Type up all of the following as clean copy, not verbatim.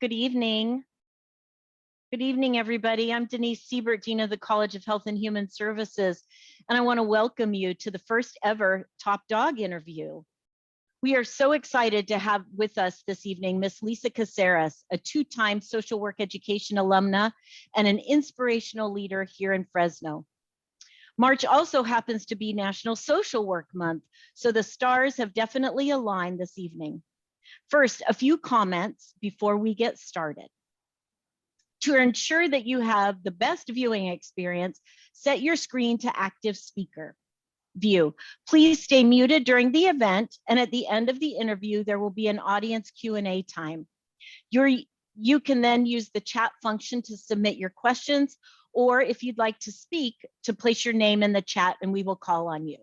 Good evening. Good evening, everybody. I'm Denise Siebert, Dean of the College of Health and Human Services, and I want to welcome you to the first ever Top Dog interview. We are so excited to have with us this evening Miss Lisa Casarez, a two-time social work education alumna and an inspirational leader here in Fresno. March also happens to be National Social Work Month, so the stars have definitely aligned this evening. First, a few comments before we get started. To ensure that you have the best viewing experience, set your screen to active speaker view. Please stay muted during the event, and at the end of the interview, there will be an audience Q&A time. You can then use the chat function to submit your questions, or if you'd like to speak, to place your name in the chat and we will call on you.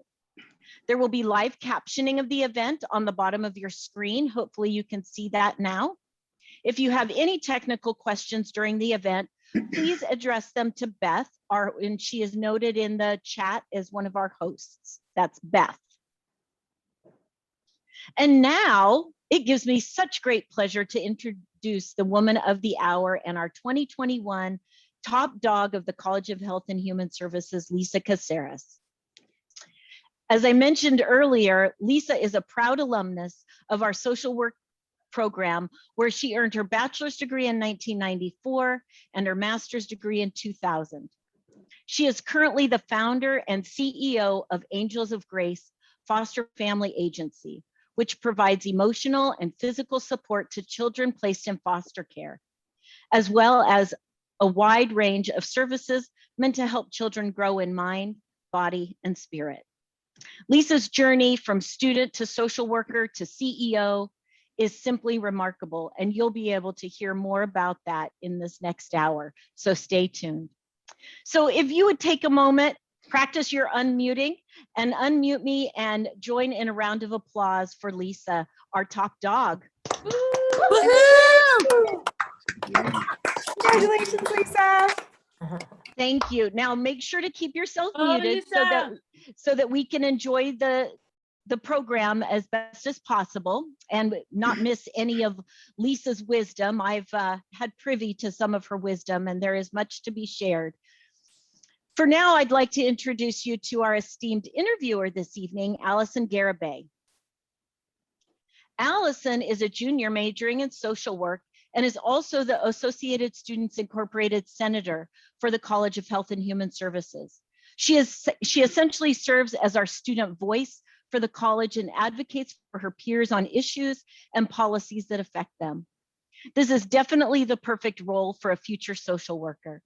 There will be live captioning of the event on the bottom of your screen. Hopefully you can see that now. If you have any technical questions during the event, please address them to Beth, and she is noted in the chat as one of our hosts. That's Beth. And now it gives me such great pleasure to introduce the woman of the hour and our 2021 top dog of the College of Health and Human Services, Lisa Casarez. As I mentioned earlier, Lisa is a proud alumnus of our social work program, where she earned her bachelor's degree in 1994 and her master's degree in 2000. She is currently the founder and CEO of Angels of Grace Foster Family Agency, which provides emotional and physical support to children placed in foster care, as well as a wide range of services meant to help children grow in mind, body, and spirit. Lisa's journey from student to social worker to CEO is simply remarkable, and you'll be able to hear more about that in this next hour, so stay tuned. So if you would take a moment, practice your unmuting, and unmute me and join in a round of applause for Lisa, our top dog. Congratulations, Lisa. Thank you. Now make sure to keep yourself Oh, muted so that we can enjoy the program as best as possible and not miss any of Lisa's wisdom. I've had privy to some of her wisdom, and there is much to be shared. For now, I'd like to introduce you to our esteemed interviewer this evening, Alison Garibay. Alison is a junior majoring in social work and is also the Associated Students Incorporated Senator for the College of Health and Human Services. She essentially serves as our student voice for the college and advocates for her peers on issues and policies that affect them. This is definitely the perfect role for a future social worker.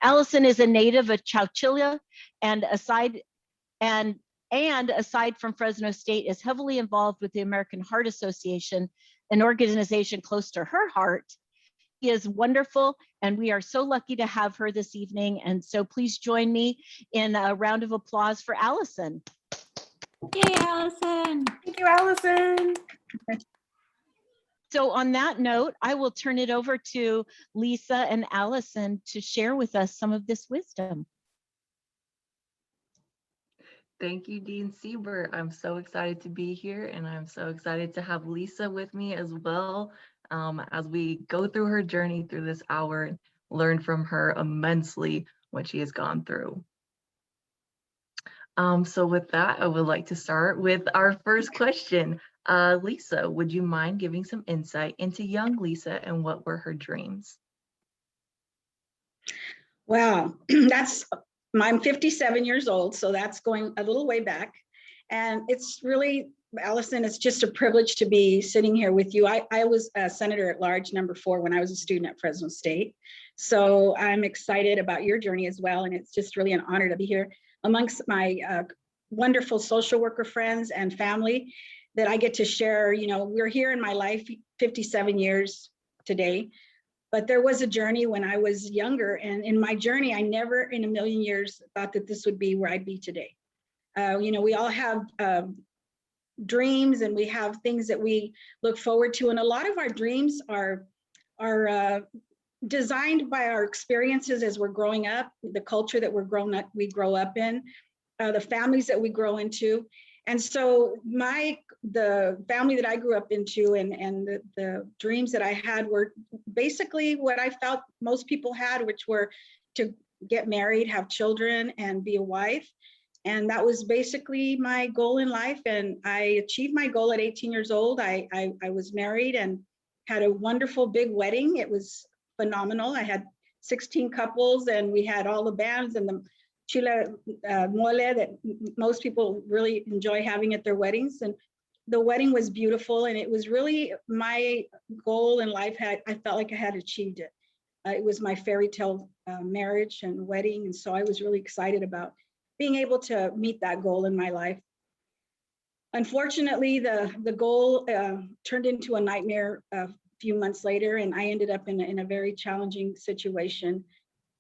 Alison is a native of Chowchilla, and aside from Fresno State, is heavily involved with the American Heart Association, an organization close to her heart. She is wonderful, and we are so lucky to have her this evening. And so please join me in a round of applause for Alison. Yay, Alison. Thank you, Alison. So on that note, I will turn it over to Lisa and Alison to share with us some of this wisdom. Thank you, Dean Siebert. I'm so excited to be here, and I'm so excited to have Lisa with me as well as we go through her journey through this hour and learn from her immensely what she has gone through. So with that, I would like to start with our first question. Lisa, would you mind giving some insight into young Lisa and what were her dreams? Wow, I'm 57 years old, so that's going a little way back. And it's really, Alison, it's just a privilege to be sitting here with you. I was a Senator at Large #4 when I was a student at Fresno State. So I'm excited about your journey as well. And it's just really an honor to be here amongst my wonderful social worker friends and family that I get to share. You know, we're here in my life, 57 years today, but there was a journey when I was younger, and in my journey, I never in a million years thought that this would be where I'd be today. You know, we all have dreams, and we have things that we look forward to, and a lot of our dreams are designed by our experiences as we're growing up, the culture that we grow up in, the families that we grow into. And so the family that I grew up into and the dreams that I had were basically what I felt most people had, which were to get married, have children, and be a wife. And that was basically my goal in life. And I achieved my goal at 18 years old. I was married and had a wonderful big wedding. It was phenomenal. I had 16 couples and we had all the bands and the chile mole that most people really enjoy having at their weddings. And the wedding was beautiful. And it was really my goal in life. I felt like I had achieved it. It was my fairy tale marriage and wedding. And so I was really excited about being able to meet that goal in my life. Unfortunately, the goal turned into a nightmare a few months later, and I ended up in a very challenging situation.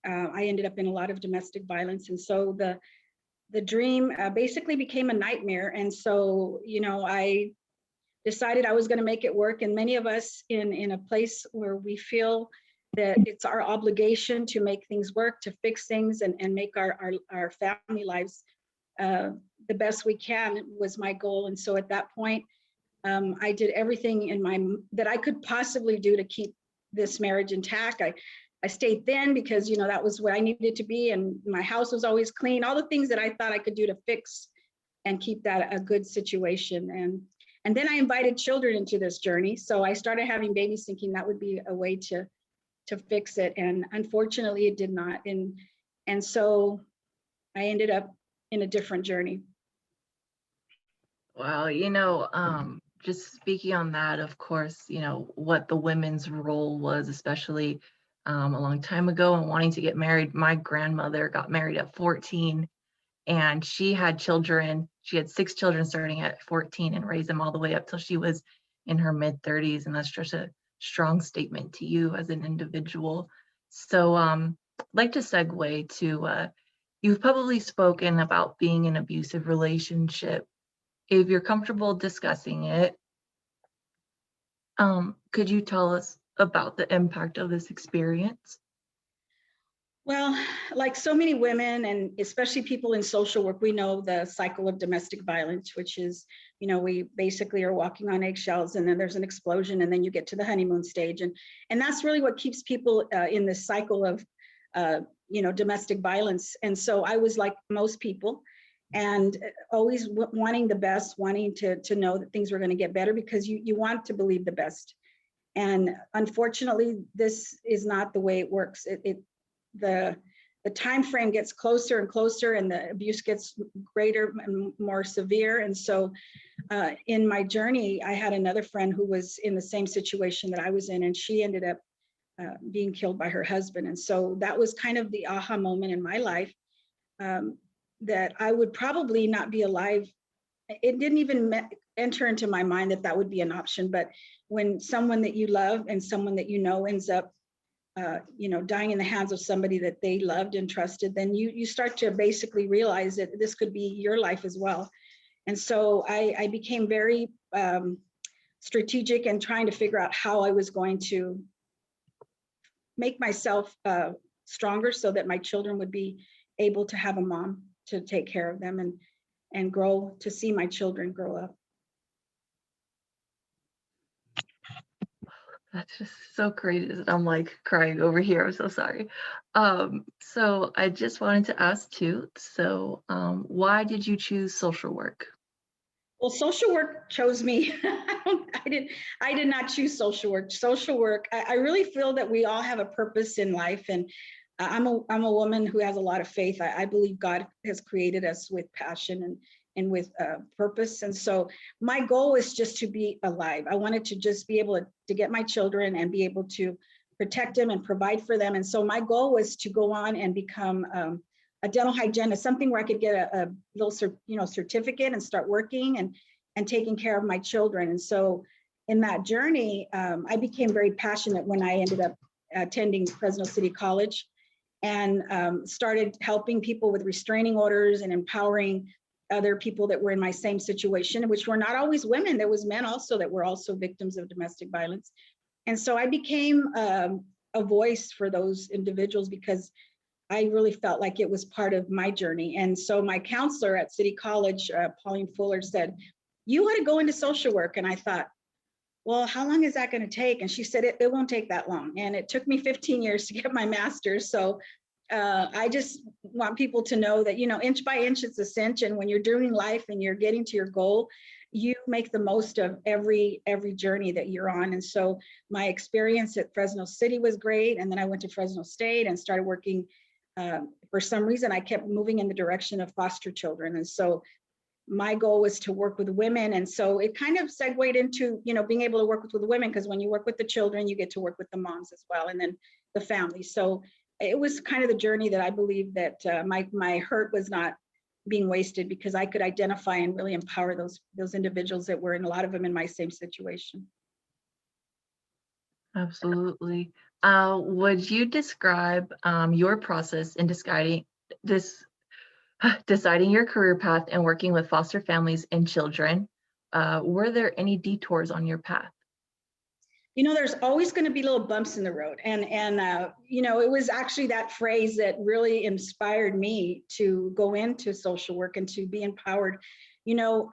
I ended up in a lot of domestic violence. And so the dream basically became a nightmare. And so, I decided I was going to make it work. And many of us in a place where we feel that it's our obligation to make things work, to fix things and make our family lives the best we can was my goal. And so at that point, I did everything that I could possibly do to keep this marriage intact. I stayed thin because, that was what I needed to be. And my house was always clean, all the things that I thought I could do to fix and keep that a good situation. And then I invited children into this journey. So I started having babies thinking that would be a way to fix it. And unfortunately it did not. And so I ended up in a different journey. Wow, just speaking on that, of course, what the women's role was, especially a long time ago and wanting to get married. My grandmother got married at 14 and she had children. She had 6 children starting at 14 and raised them all the way up till she was in her mid 30s. And that's just a strong statement to you as an individual. So I'd like to segue to, you've publicly spoken about being in an abusive relationship. If you're comfortable discussing it, could you tell us about the impact of this experience? Well, like so many women, and especially people in social work, we know the cycle of domestic violence, which is, we basically are walking on eggshells and then there's an explosion and then you get to the honeymoon stage. And that's really what keeps people in this cycle of, domestic violence. And so I was like most people and always wanting the best, wanting to know that things were going to get better because you want to believe the best. And unfortunately, this is not the way it works. The time frame gets closer and closer and the abuse gets greater and more severe. And so in my journey, I had another friend who was in the same situation that I was in, and she ended up being killed by her husband. And so that was kind of the aha moment in my life that I would probably not be alive. It didn't even enter into my mind that that would be an option. But when someone that you love and someone that ends up dying in the hands of somebody that they loved and trusted, then you start to basically realize that this could be your life as well. And so I became very strategic and trying to figure out how I was going to make myself stronger so that my children would be able to have a mom to take care of them and grow to see my children grow up. That's just so crazy. I'm like crying over here. I'm so sorry. So I just wanted to ask too, so why did you choose social work? Well, social work chose me. I did not choose social work. Social work, I really feel that we all have a purpose in life. And I'm a woman who has a lot of faith. I believe God has created us with passion and with purpose. And so my goal is just to be alive. I wanted to just be able to get my children and be able to protect them and provide for them. And so my goal was to go on and become a dental hygienist, something where I could get a little certificate and start working and taking care of my children. And so in that journey, I became very passionate when I ended up attending Fresno City College and started helping people with restraining orders and empowering other people that were in my same situation, which were not always women. There was men also that were also victims of domestic violence. And so I became a voice for those individuals because I really felt like it was part of my journey. And so my counselor at City College, Pauline Fuller, said, you want to go into social work. And I thought, well, how long is that going to take? And she said, it won't take that long. And it took me 15 years to get my master's. So I just want people to know that, you know, inch by inch, it's a cinch. And when you're doing life and you're getting to your goal, you make the most of every journey that you're on. And so my experience at Fresno City was great. And then I went to Fresno State and started working. For some reason, I kept moving in the direction of foster children. And so my goal was to work with women. And so it kind of segued into, you know, being able to work with women, because when you work with the children, you get to work with the moms as well, and then the family. So it was kind of the journey that I believe that my hurt was not being wasted, because I could identify and really empower those individuals that were, in a lot of them, in my same situation. Absolutely. Would you describe your process in deciding your career path and working with foster families and children? Were there any detours on your path? You know, there's always going to be little bumps in the road. And you know, it was actually that phrase that really inspired me to go into social work and to be empowered. You know,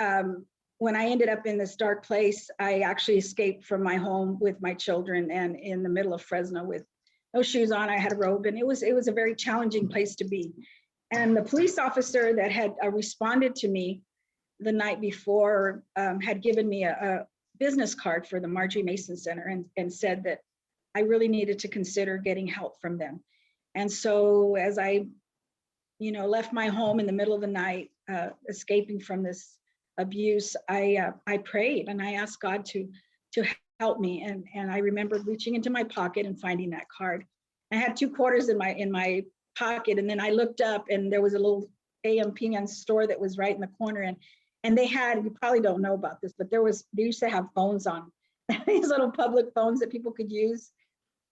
when I ended up in this dark place, I actually escaped from my home with my children, and in the middle of Fresno with no shoes on. I had a robe, and it was a very challenging place to be. And the police officer that had responded to me the night before had given me a business card for the Marjorie Mason Center, and said that I really needed to consider getting help from them. And so as I, you know, left my home in the middle of the night, escaping from this abuse, I prayed and I asked God to help me. And I remember reaching into my pocket and finding that card. I had 2 quarters in my pocket, and then I looked up and there was a little AM/PM store that was right in the corner, and they had, you probably don't know about this, but they used to have phones on these little public phones that people could use.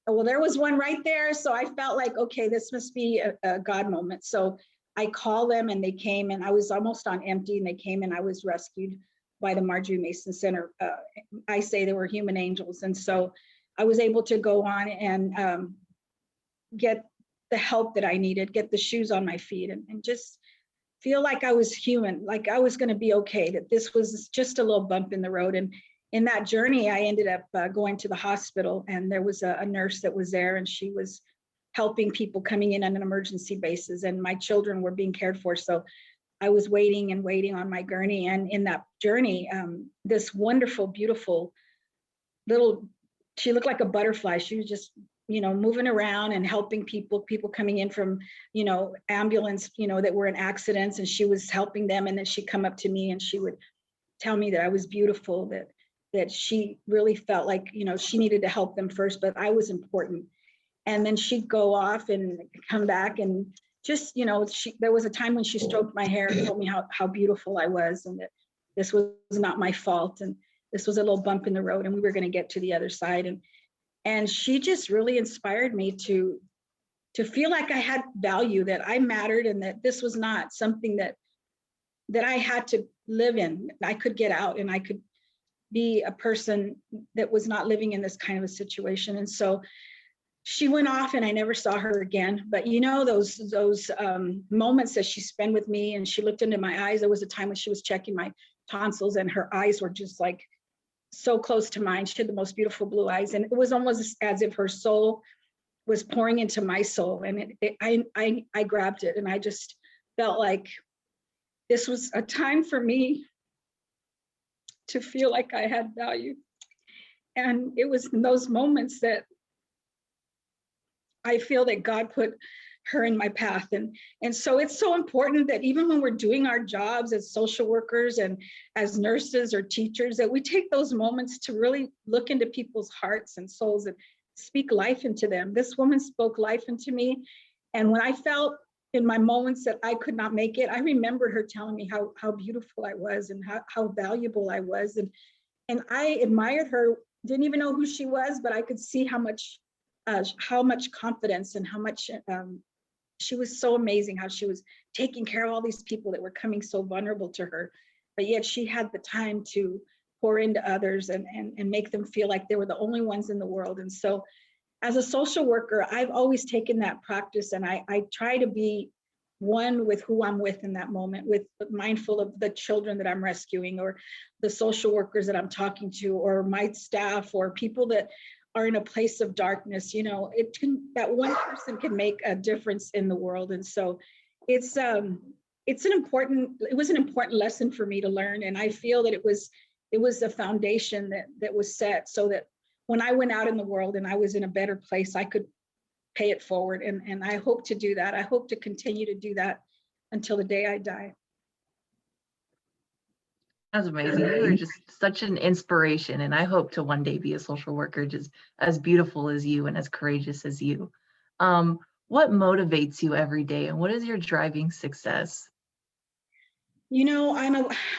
Well, there was one right there. So I felt like, okay, this must be a God moment. So I called them and they came, and I was almost on empty, and they came and I was rescued by the Marjorie Mason Center. I say they were human angels. And so I was able to go on and get the help that I needed, get the shoes on my feet, and just feel like I was human, like I was going to be okay, that this was just a little bump in the road. And in that journey, I ended up going to the hospital, and there was a nurse that was there, and she was helping people coming in on an emergency basis, and my children were being cared for. So I was waiting and waiting on my gurney. And in that journey, this wonderful, beautiful little, she looked like a butterfly. She was just, you know, moving around and helping people coming in from, you know, ambulance, you know, that were in accidents, and she was helping them. And then she'd come up to me and she would tell me that I was beautiful, that she really felt like, you know, she needed to help them first, but I was important. And then she'd go off and come back, and just, you know, there was a time when she stroked my hair and told me how beautiful I was, and that this was not my fault, and this was a little bump in the road, and we were going to get to the other side. And she just really inspired me to feel like I had value, that I mattered, and that this was not something that I had to live in. I could get out, and I could be a person that was not living in this kind of a situation. And so she went off, and I never saw her again. But you know, those moments that she spent with me, and she looked into my eyes. There was a time when she was checking my tonsils, and her eyes were just like so close to mine. She had the most beautiful blue eyes, and it was almost as if her soul was pouring into my soul. And I grabbed it, and I just felt like this was a time for me to feel like I had value. And it was in those moments that I feel that God put her in my path. And so it's so important that even when we're doing our jobs as social workers and as nurses or teachers, that we take those moments to really look into people's hearts and souls and speak life into them. This woman spoke life into me. And when I felt in my moments that I could not make it, I remembered her telling me how beautiful I was and how valuable I was. And I admired her, didn't even know who she was, but I could see how much confidence and how much she was so amazing, how she was taking care of all these people that were coming so vulnerable to her, but yet she had the time to pour into others and make them feel like they were the only ones in the world. And so as a social worker, I've always taken that practice, and I try to be one with who I'm with in that moment, with mindful of the children that I'm rescuing, or the social workers that I'm talking to, or my staff, or people that are in a place of darkness. You know, that one person can make a difference in the world. And so it was an important lesson for me to learn. And I feel that it was a foundation that was set so that when I went out in the world and I was in a better place, I could pay it forward. And I hope to do that. I hope to continue to do that until the day I die. That's amazing. You are just such an inspiration, and I hope to one day be a social worker just as beautiful as you and as courageous as you. What motivates you every day, and what is your driving success? You know,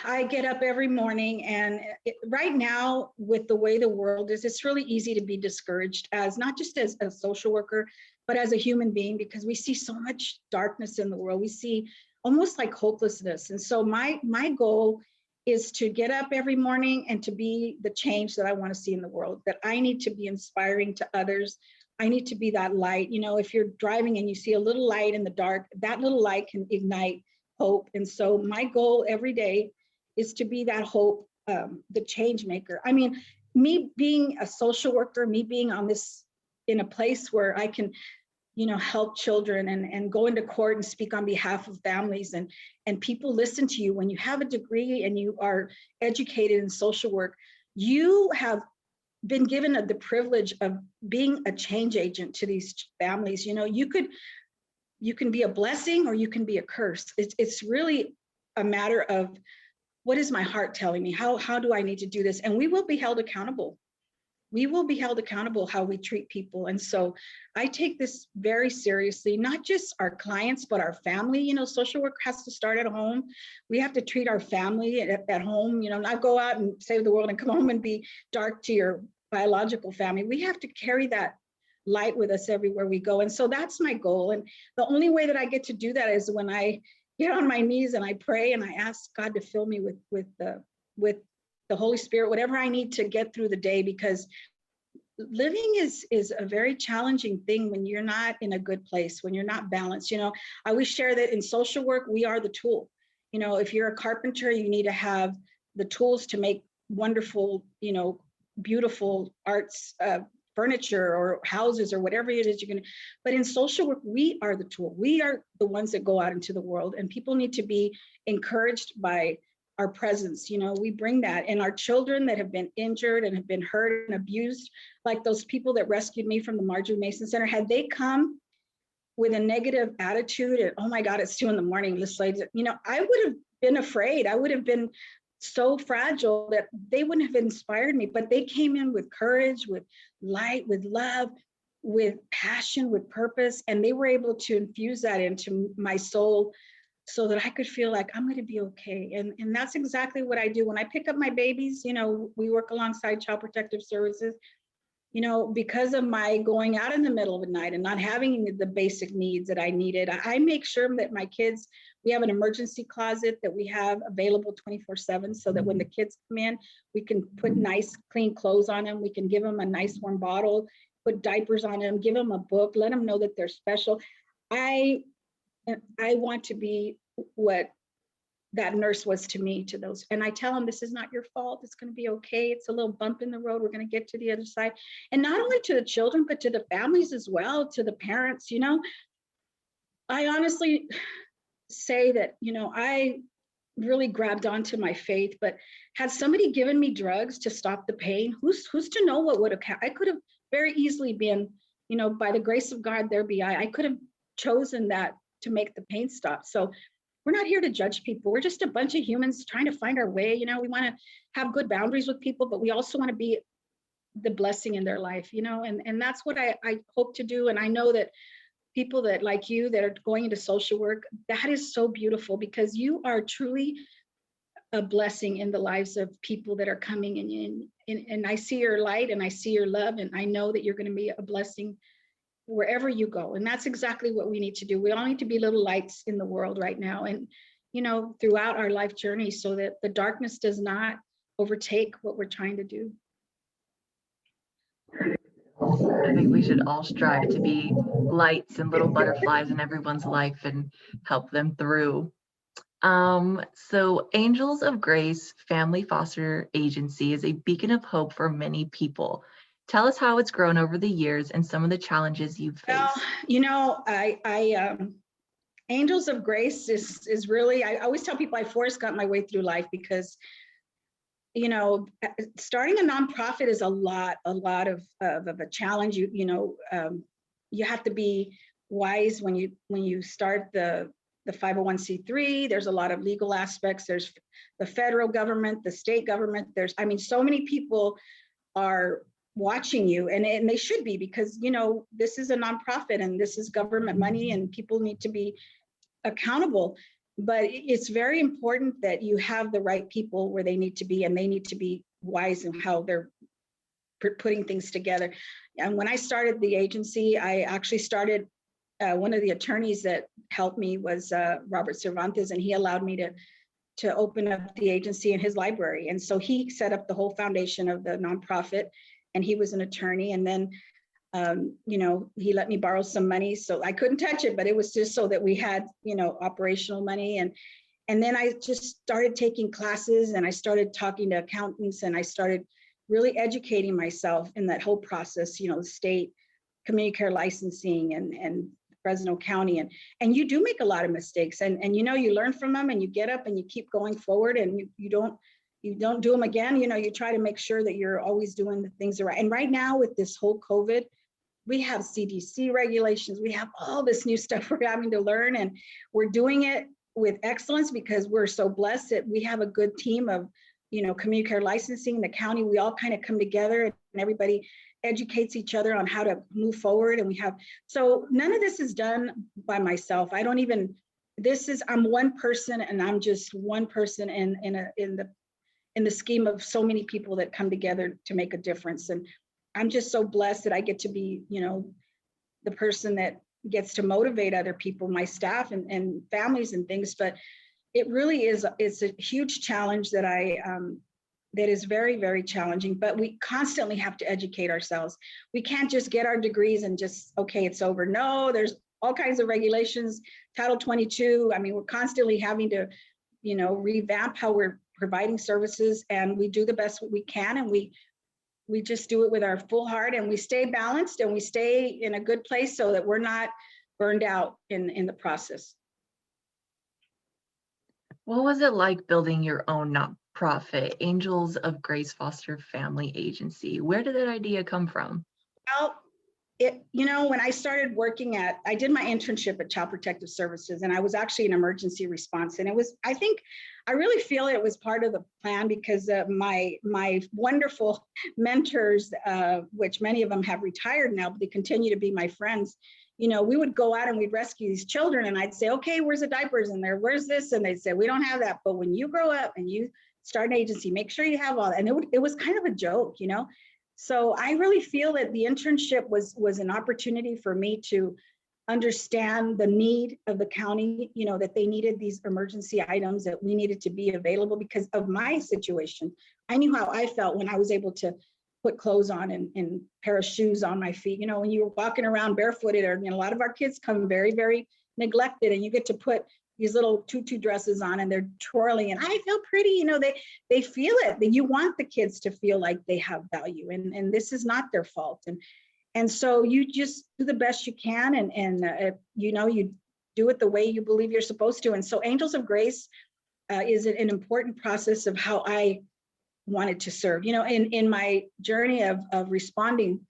I get up every morning, and right now with the way the world is, it's really easy to be discouraged, as not just as a social worker, but as a human being, because we see so much darkness in the world. We see almost like hopelessness. And so my goal is to get up every morning and to be the change that I want to see in the world, that I need to be inspiring to others. I need to be that light. You know, if you're driving and you see a little light in the dark, that little light can ignite hope. And so my goal every day is to be that hope, the change maker. I mean, me being a social worker, me being in a place where I can, you know, help children and go into court and speak on behalf of families, and people listen to you. When you have a degree and you are educated in social work, you have been given the privilege of being a change agent to these families. You know, you can be a blessing or you can be a curse. It's really a matter of, what is my heart telling me? How do I need to do this? And we will be held accountable. We will be held accountable how we treat people. And so I take this very seriously, not just our clients, but our family. You know, social work has to start at home. We have to treat our family at home, you know, not go out and save the world and come home and be dark to your biological family. We have to carry that light with us everywhere we go. And so that's my goal. And the only way that I get to do that is when I get on my knees and I pray and I ask God to fill me with the Holy Spirit, whatever I need to get through the day, because living is a very challenging thing when you're not in a good place, when you're not balanced. You know, I always share that in social work, we are the tool. You know, if you're a carpenter, you need to have the tools to make wonderful, you know, beautiful arts, furniture or houses or whatever it is you're going to, but in social work, we are the tool. We are the ones that go out into the world, and people need to be encouraged by our presence. You know, we bring that. And our children that have been injured and have been hurt and abused, like those people that rescued me from the Marjorie Mason Center, had they come with a negative attitude and, oh my God, it's 2 a.m, let's like, you know, I would have been afraid. I would have been so fragile that they wouldn't have inspired me, but they came in with courage, with light, with love, with passion, with purpose. And they were able to infuse that into my soul so that I could feel like I'm going to be okay. And that's exactly what I do. When I pick up my babies, you know, we work alongside Child Protective Services, you know, because of my going out in the middle of the night and not having the basic needs that I needed, I make sure that my kids, we have an emergency closet that we have available 24/7, so that when the kids come in, we can put nice, clean clothes on them. We can give them a nice warm bottle, put diapers on them, give them a book, let them know that they're special. I want to be what that nurse was to me, to those. And I tell them, this is not your fault. It's going to be okay. It's a little bump in the road. We're going to get to the other side. And not only to the children, but to the families as well, to the parents. You know, I honestly say that, you know, I really grabbed onto my faith, but had somebody given me drugs to stop the pain, who's to know what would have happened? I could have very easily been, you know, by the grace of God, there be I could have chosen that to make the pain stop. So we're not here to judge people. We're just a bunch of humans trying to find our way. You know, we want to have good boundaries with people, but we also want to be the blessing in their life, you know, and that's what I hope to do. And I know that people that like you that are going into social work, that is so beautiful, because you are truly a blessing in the lives of people that are coming in. And I see your light and I see your love, and I know that you're going to be a blessing wherever you go. And that's exactly what we need to do. We all need to be little lights in the world right now, and, you know, throughout our life journey, so that the darkness does not overtake what we're trying to do. I think we should all strive to be lights and little butterflies in everyone's life and help them through. So Angels of Grace Family Foster Agency is a beacon of hope for many people. Tell us how it's grown over the years and some of the challenges you've Well, faced. you know, Angels of Grace is really, I always tell people I forced got my way through life because, you know, starting a nonprofit is a lot of a challenge. You have to be wise when you start the 501c3. There's a lot of legal aspects. There's the federal government, the state government. I mean, so many people are watching you, and they should be, because, you know, this is a nonprofit and this is government money and people need to be accountable. But it's very important that you have the right people where they need to be, and they need to be wise in how they're putting things together. And when I started the agency, I actually started, one of the attorneys that helped me was Robert Cervantes, and he allowed me to open up the agency in his library. And so he set up the whole foundation of the nonprofit, and he was an attorney. And then you know, he let me borrow some money, so I couldn't touch it, but it was just so that we had, you know, operational money. And then I just started taking classes, and I started talking to accountants, and I started really educating myself in that whole process, you know, the state community care licensing and Fresno County. And you do make a lot of mistakes, and you know, you learn from them, and you get up and you keep going forward, and you don't do them again. You know, you try to make sure that you're always doing the things right. And right now with this whole COVID, we have CDC regulations, we have all this new stuff we're having to learn, and we're doing it with excellence because we're so blessed that we have a good team of, you know, community care licensing, the county. We all kind of come together, and everybody educates each other on how to move forward. And so none of this is done by myself. I'm one person, and I'm just one person in the scheme of so many people that come together to make a difference. And I'm just so blessed that I get to be, you know, the person that gets to motivate other people, my staff and families and things. But it really it's a huge challenge that that is very, very challenging, but we constantly have to educate ourselves. We can't just get our degrees and just, okay, it's over. No, there's all kinds of regulations, Title 22. I mean, we're constantly having to, you know, revamp how we're providing services, and we do the best we can, and we just do it with our full heart, and we stay balanced, and we stay in a good place so that we're not burned out in the process. What was it like building your own nonprofit, Angels of Grace Foster Family Agency? Where did that idea come from? Well, you know, when I started working I did my internship at Child Protective Services, and I was actually in emergency response. And I really feel it was part of the plan, because my wonderful mentors, which many of them have retired now, but they continue to be my friends. You know, we would go out and we'd rescue these children, and I'd say, okay, where's the diapers in there? Where's this? And they'd say, we don't have that. But when you grow up and you start an agency, make sure you have all that. And it was kind of a joke, you know? So I really feel that the internship was an opportunity for me to understand the need of the county, you know, that they needed these emergency items, that we needed to be available because of my situation. I knew how I felt when I was able to put clothes on and pair of shoes on my feet. You know, when you're walking around barefooted, or, you know, a lot of our kids come very, very neglected, and you get to put these little tutu dresses on, and they're twirling, and I feel pretty, you know, they feel it, that you want the kids to feel like they have value, and this is not their fault. And so you just do the best you can, and you know, you do it the way you believe you're supposed to. And so Angels of Grace is an important process of how I wanted to serve. You know, in my journey of responding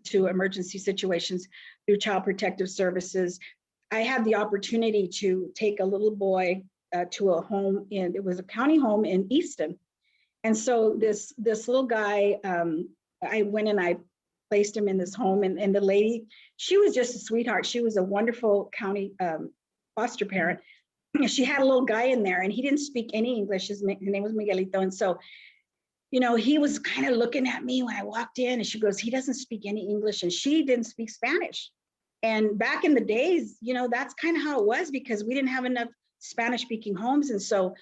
to emergency situations through Child Protective Services, I had the opportunity to take a little boy to a home it was a county home in Easton. And so this little guy, I went and I placed him in this home, and the lady, she was just a sweetheart. She was a wonderful county foster parent. She had a little guy in there, and he didn't speak any English. His name was Miguelito. And so, you know, he was kind of looking at me when I walked in, and she goes, he doesn't speak any English, and she didn't speak Spanish. And back in the days, you know, that's kind of how it was, because we didn't have enough Spanish speaking homes. And so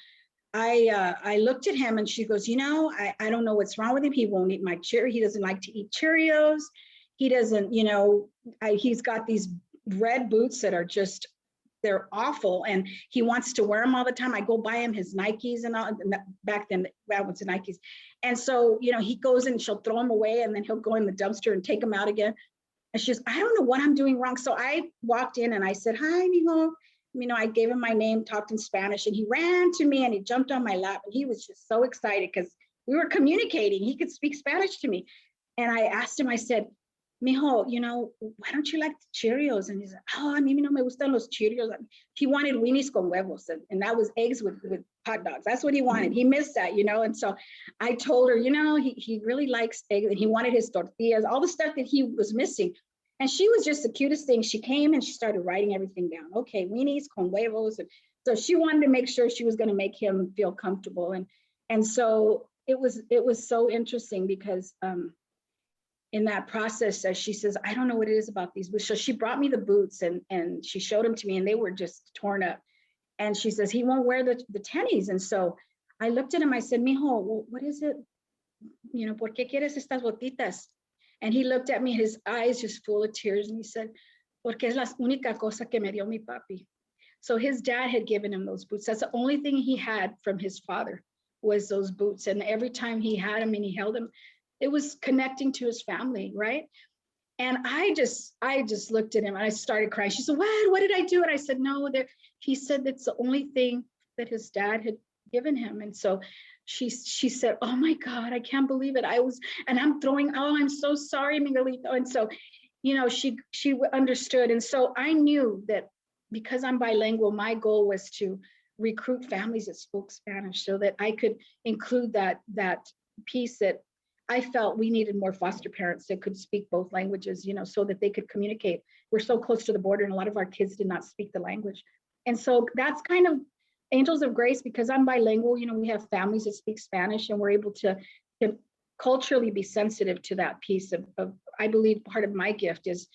I looked at him and she goes, you know, I don't know what's wrong with him. He won't eat my Cheerios. He doesn't like to eat Cheerios. He doesn't, you know, he's got these red boots that are just, they're awful. And he wants to wear them all the time. I go buy him his Nikes and all. And back then, that was the Nikes. And so, you know, he goes and she'll throw them away and then he'll go in the dumpster and take them out again. And she goes, I don't know what I'm doing wrong. So I walked in and I said, hi, mijo. You know, I gave him my name, talked in Spanish, and he ran to me and he jumped on my lap. And he was just so excited because we were communicating. He could speak Spanish to me. And I asked him, I said, mijo, you know, why don't you like the Cheerios? And he said, oh, a mí no me gustan los Cheerios. He wanted weenies con huevos, and that was eggs with hot dogs. That's what he wanted. He missed that, you know. And so I told her, you know, he really likes eggs, and he wanted his tortillas, all the stuff that he was missing. And she was just the cutest thing. She came and she started writing everything down. Okay, weenies con huevos. And so she wanted to make sure she was going to make him feel comfortable. And so it was so interesting because in that process, she says, I don't know what it is about these boots. So she brought me the boots and she showed them to me and they were just torn up. And she says, he won't wear the tennies. And so I looked at him, I said, mijo, well, what is it? You know, ¿por qué quieres estas botitas? And he looked at me, his eyes just full of tears. And he said, porque es la única cosa que me dio mi papi. So his dad had given him those boots. That's the only thing he had from his father was those boots. And every time he had them and he held them, it was connecting to his family, right? And I just looked at him and I started crying. She said, what did I do? And I said, no, he said that's the only thing that his dad had given him. And so she said, oh my God, I can't believe it. I'm throwing, oh, I'm so sorry, Miguelito. And so, you know, she understood. And so I knew that because I'm bilingual, my goal was to recruit families that spoke Spanish so that I could include that piece that I felt we needed more foster parents that could speak both languages, you know, so that they could communicate. We're so close to the border and a lot of our kids did not speak the language. And so that's kind of Angels of Grace, because I'm bilingual, you know, we have families that speak Spanish and we're able to culturally be sensitive to that piece of I believe part of my gift is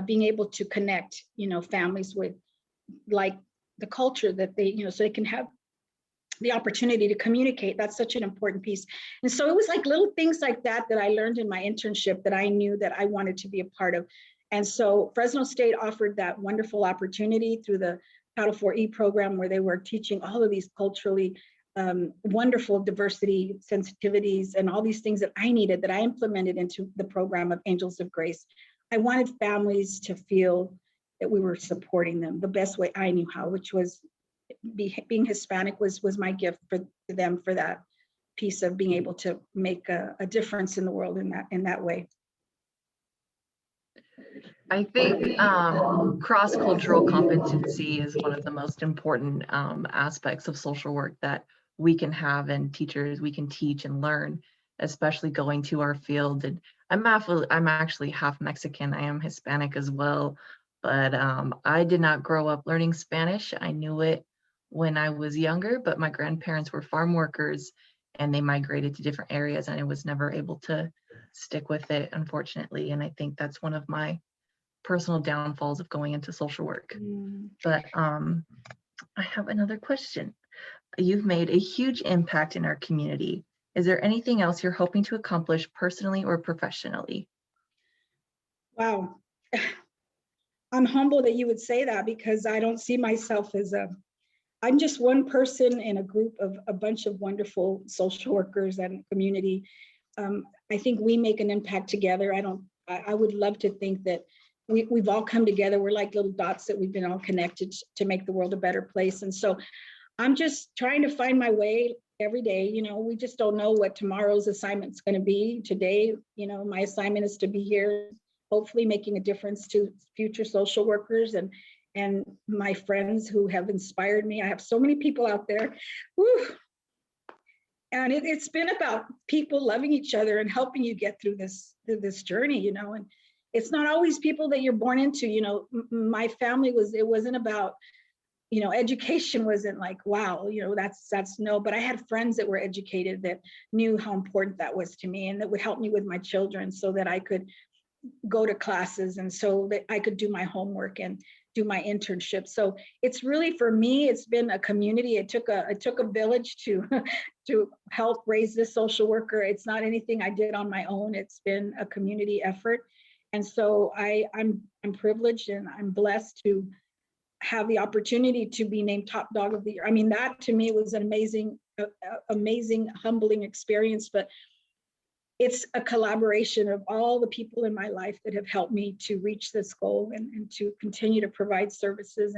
being able to connect, you know, families with like the culture that they, you know, so they can have the opportunity to communicate. That's such an important piece. And so it was like little things like that I learned in my internship that I knew that I wanted to be a part of. And so Fresno State offered that wonderful opportunity through the Title IV program where they were teaching all of these culturally wonderful diversity sensitivities and all these things that I needed that I implemented into the program of Angels of Grace. I wanted families to feel that we were supporting them the best way I knew how, which was being Hispanic was my gift for them, for that piece of being able to make a difference in the world in that way. I think cross-cultural competency is one of the most important aspects of social work that we can have, and teachers we can teach and learn, especially going to our field. And I'm actually half Mexican. I am Hispanic as well, but I did not grow up learning Spanish. I knew it when I was younger, but my grandparents were farm workers and they migrated to different areas and I was never able to stick with it, unfortunately. And I think that's one of my personal downfalls of going into social work. But I have another question. You've made a huge impact in our community. Is there anything else you're hoping to accomplish personally or professionally? Wow. I'm humbled that you would say that because I don't see myself as I'm just one person in a group of a bunch of wonderful social workers and community. I think we make an impact together. I would love to think that we've all come together. We're like little dots that we've been all connected to make the world a better place. And so I'm just trying to find my way every day. You know, we just don't know what tomorrow's assignment is going to be. Today, you know, my assignment is to be here, hopefully making a difference to future social workers and my friends who have inspired me. I have so many people out there. Whew. And it's been about people loving each other and helping you get through this journey, you know, and it's not always people that you're born into. You know, my family it wasn't about, you know, education wasn't like, wow, you know, that's no, but I had friends that were educated that knew how important that was to me and that would help me with my children so that I could go to classes and so that I could do my homework and do my internship. So it's really, for me, it's been a community. It took a village to to help raise this social worker. It's not anything I did on my own. It's been a community effort. And so I'm privileged and I'm blessed to have the opportunity to be named Top Dog of the Year. I mean, that to me was an amazing, humbling experience, but it's a collaboration of all the people in my life that have helped me to reach this goal and to continue to provide services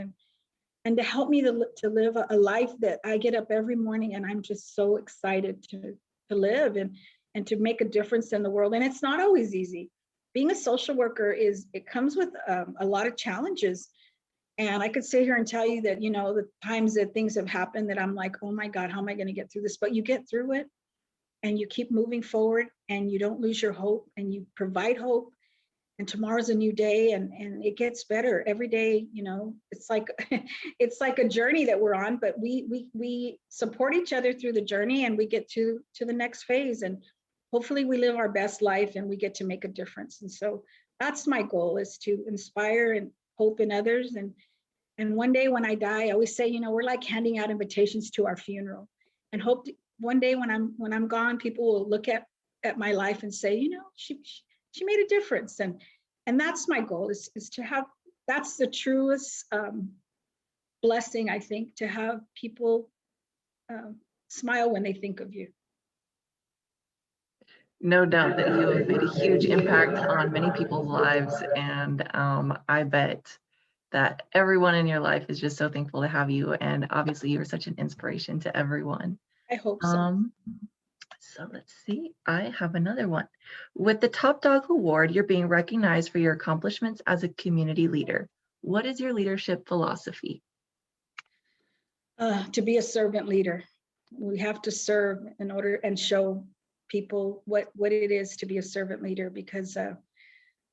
and to help me to live a life that I get up every morning and I'm just so excited to live and to make a difference in the world. And it's not always easy. Being a social worker it comes with a lot of challenges. And I could sit here and tell you that, you know, the times that things have happened that I'm like, oh my God, how am I going to get through this? But you get through it and you keep moving forward and you don't lose your hope and you provide hope. And tomorrow's a new day and it gets better every day. You know, it's like it's like a journey that we're on, but we support each other through the journey and we get to the next phase. And hopefully we live our best life and we get to make a difference. And so that's my goal, is to inspire and hope in others. And one day when I die, I always say, you know, we're like handing out invitations to our funeral, and hope one day when I'm gone, people will look at my life and say, you know, she made a difference. And that's my goal, is to have, that's the truest blessing, I think, to have people smile when they think of you. No doubt that you have made a huge impact on many people's lives. And I bet that everyone in your life is just so thankful to have you. And obviously you're such an inspiration to everyone. I hope so. So let's see, I have another one. With the Top Dog Award, you're being recognized for your accomplishments as a community leader. What is your leadership philosophy? To be a servant leader. We have to serve in order and show people what it is to be a servant leader, because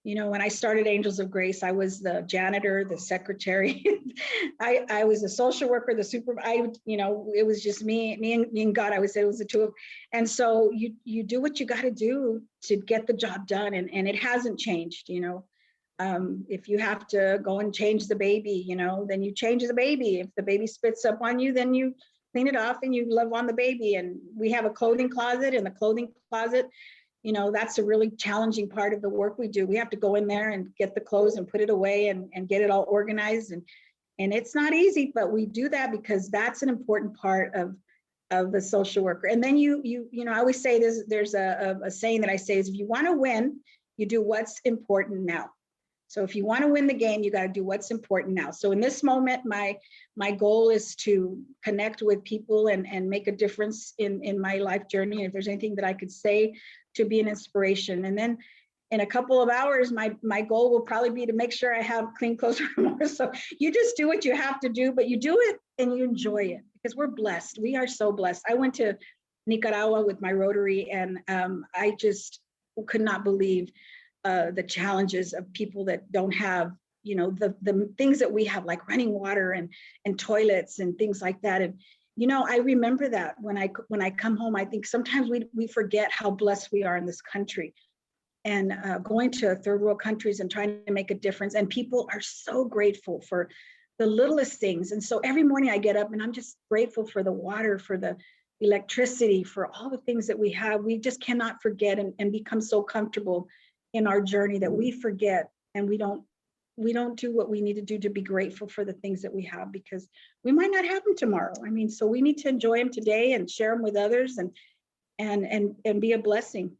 you know, when I started Angels of Grace, I was the janitor, the secretary. I was a social worker, the supervisor. You know, it was just me and God. I would say it was the two of. And so you do what you got to do to get the job done, and it hasn't changed. You know, if you have to go and change the baby, you know, then you change the baby. If the baby spits up on you, then you clean it off and you love on the baby. And we have a clothing closet, and the clothing closet, you know, that's a really challenging part of the work we do. We have to go in there and get the clothes and put it away and get it all organized. And it's not easy, but we do that because that's an important part of the social worker. And then you know, I always say this, there's a saying that I say is, if you want to win, you do what's important now. So if you want to win the game, you got to do what's important now. So in this moment, my goal is to connect with people and make a difference in my life journey. And if there's anything that I could say to be an inspiration. And then in a couple of hours, my goal will probably be to make sure I have clean clothes for more. So you just do what you have to do, but you do it and you enjoy it, because we're blessed. We are so blessed. I went to Nicaragua with my Rotary, and I just could not believe the challenges of people that don't have, you know, the things that we have, like running water and toilets and things like that. And, you know, I remember that when I come home. I think sometimes we forget how blessed we are in this country, and going to third world countries and trying to make a difference. And people are so grateful for the littlest things. And so every morning I get up and I'm just grateful for the water, for the electricity, for all the things that we have. We just cannot forget and become so comfortable in our journey that we forget, and we don't do what we need to do to be grateful for the things that we have, because we might not have them tomorrow. I mean, so we need to enjoy them today and share them with others and be a blessing.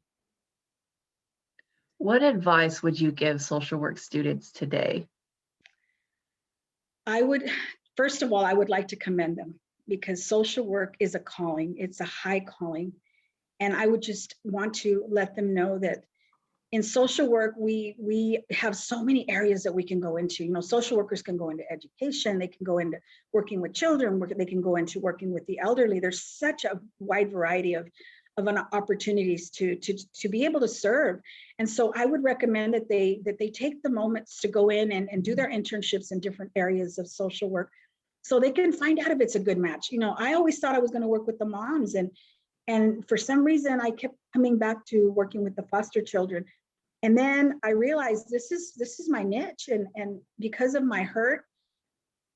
What advice would you give social work students today? First of all, I would like to commend them, because social work is a calling. It's a high calling. And I would just want to let them know that in social work, we have so many areas that we can go into. You know, social workers can go into education, they can go into working with children, they can go into working with the elderly. There's such a wide variety of opportunities to be able to serve. And so I would recommend that they take the moments to go in and do their internships in different areas of social work, so they can find out if it's a good match. You know, I always thought I was going to work with the moms, and for some reason I kept coming back to working with the foster children. And then I realized this is my niche, and because of my hurt,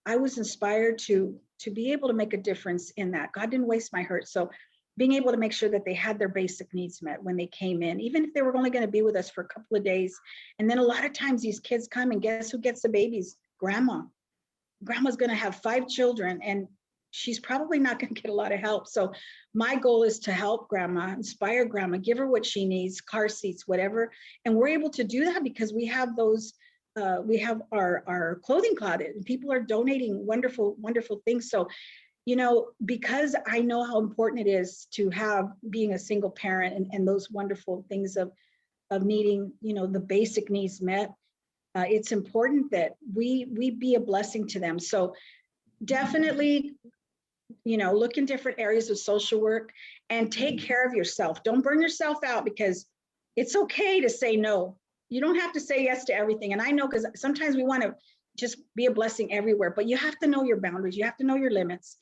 I was inspired to be able to make a difference in that. God didn't waste my hurt. So being able to make sure that they had their basic needs met when they came in, even if they were only going to be with us for a couple of days. And then a lot of times these kids come and guess who gets the babies? Grandma. Grandma's going to have 5 children and she's probably not going to get a lot of help. So my goal is to help grandma, inspire grandma, give her what she needs, car seats, whatever. And we're able to do that because we have those, we have our clothing closet and people are donating wonderful, wonderful things. So, you know, because I know how important it is to have being a single parent and those wonderful things of needing, you know, the basic needs met. It's important that we be a blessing to them. So definitely, you know, look in different areas of social work and take care of yourself. Don't burn yourself out because it's okay to say no. You don't have to say yes to everything. And I know because sometimes we want to just be a blessing everywhere, but you have to know your boundaries. You have to know your limits.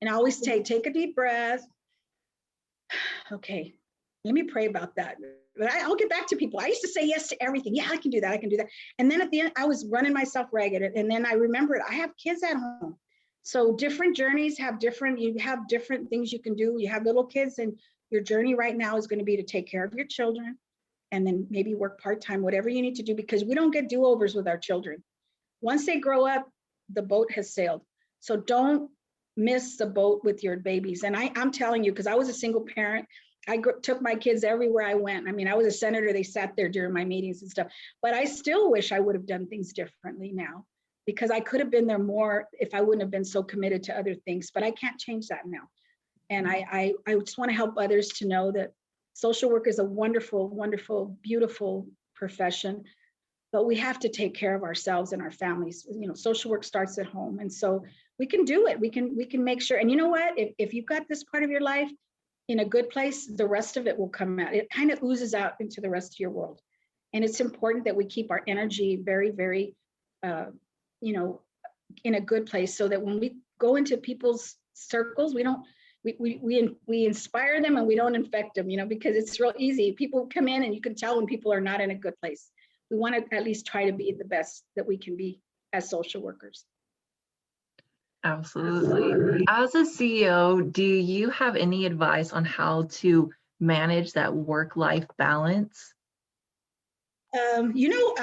And I always take a deep breath. Okay, let me pray about that. But I'll get back to people. I used to say yes to everything. Yeah, I can do that. I can do that. And then at the end, I was running myself ragged. And then I remembered I have kids at home. So different journeys have different, you have different things you can do. You have little kids and your journey right now is going to be to take care of your children and then maybe work part-time, whatever you need to do, because we don't get do-overs with our children. Once they grow up, the boat has sailed. So don't miss the boat with your babies. And I'm telling you, because I was a single parent, I took my kids everywhere I went. I mean, I was a senator. They sat there during my meetings and stuff, but I still wish I would have done things differently now because I could have been there more if I wouldn't have been so committed to other things, but I can't change that now. And I just want to help others to know that social work is a wonderful, wonderful, beautiful profession, but we have to take care of ourselves and our families. You know, social work starts at home. And so we can do it. We can make sure. And you know what, if you've got this part of your life in a good place, the rest of it will come out. It kind of oozes out into the rest of your world. And it's important that we keep our energy very, very, you know, in a good place so that when we go into people's circles, we inspire them and we don't infect them, you know, because it's real easy. People come in and you can tell when people are not in a good place. We want to at least try to be the best that we can be as social workers. Absolutely. As a CEO, do you have any advice on how to manage that work-life balance? You know,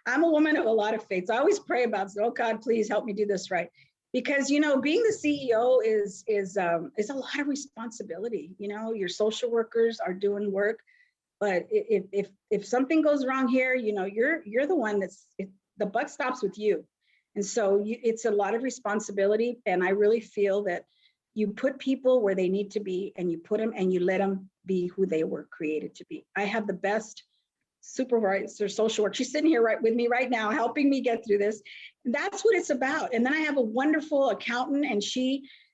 I'm a woman of a lot of faiths. I always pray about, oh God, please help me do this right. Because, you know, being the CEO is a lot of responsibility. You know, your social workers are doing work, but if something goes wrong here, you know, you're the one the buck stops with you. And so it's a lot of responsibility. And I really feel that you put people where they need to be and you put them and you let them be who they were created to be. I have the best supervisor social work. She's sitting here right with me right now, helping me get through this. And that's what it's about. And then I have a wonderful accountant and